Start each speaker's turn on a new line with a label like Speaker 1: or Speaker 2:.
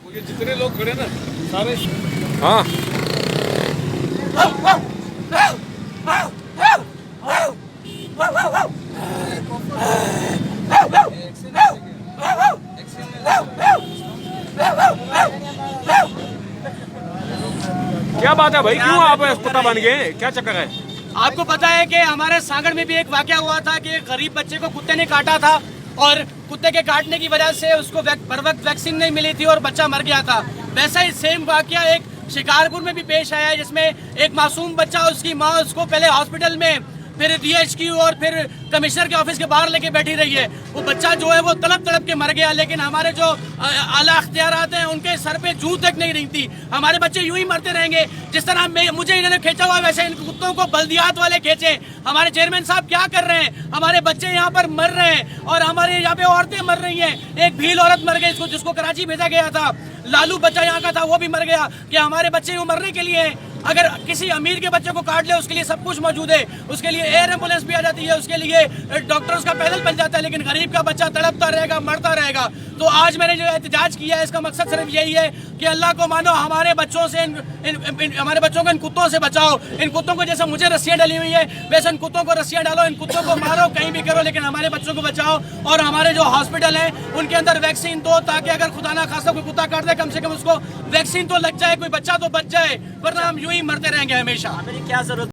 Speaker 1: ये जितने लोग खड़े ना सारे
Speaker 2: हाँ क्या बात है भाई, क्यों आप कुत्ता बन गए, क्या चक्कर है?
Speaker 3: आपको पता है कि हमारे सांगड़ में भी एक वाकया हुआ था कि एक गरीब बच्चे को कुत्ते ने काटा था और कुत्ते के काटने की वजह से उसको बर वक्त वैक्सीन नहीं मिली थी और बच्चा मर गया था। वैसा ही सेम वाकया एक शिकारपुर में भी पेश आया है, जिसमें एक मासूम बच्चा, उसकी माँ उसको पहले हॉस्पिटल में, फिर डीएचक्यू और फिर कमिश्नर के ऑफिस के बाहर लेके बैठी रही है। वो बच्चा जो है वो तड़प तड़प के मर गया, लेकिन हमारे जो आला अख्तियारात हैं उनके सर पे जूं तक नहीं रही थी। हमारे बच्चे यूं ही मरते रहेंगे। जिस तरह मुझे इन्होंने खींचा हुआ वैसे इन कुत्तों को बल्दियात वाले खींचे। हमारे चेयरमैन साहब क्या कर रहे हैं? हमारे बच्चे यहाँ पर मर रहे हैं और हमारे यहाँ पे औरतें मर रही हैं। एक भील औरत मर गई जिसको कराची भेजा गया था। लालू बच्चा यहाँ का था, वो भी मर गया। कि हमारे बच्चे यूं मरने के लिए हैं? अगर किसी अमीर के बच्चे को काट ले उसके लिए सब कुछ मौजूद है, उसके लिए एयर एम्बुलेंस भी आ जाती है, उसके लिए डॉक्टर्स का पैदल बन जाता है, लेकिन गरीब का बच्चा तड़पता रहेगा, मरता रहेगा। तो आज मैंने जो एहतजाज किया है इसका मकसद सिर्फ यही है कि अल्लाह को मानो, हमारे बच्चों से हमारे बच्चों को इन कुत्तों से बचाओ। इन कुत्तों को जैसे मुझे रस्सियां डली हुई है वैसे इन कुत्तों को रस्सियां डालो, इन कुत्तों को मारो, कहीं भी करो, लेकिन हमारे बच्चों को बचाओ। और हमारे जो हॉस्पिटल है उनके अंदर वैक्सीन दो, ताकि अगर खुदा ना खासा कोई कुत्ता काट दे कम से कम उसको वैक्सीन तो लग जाए, कोई बच्चा तो बच जाए, वरना हम यूं ही मरते रहेंगे हमेशा।
Speaker 4: क्या जरूरत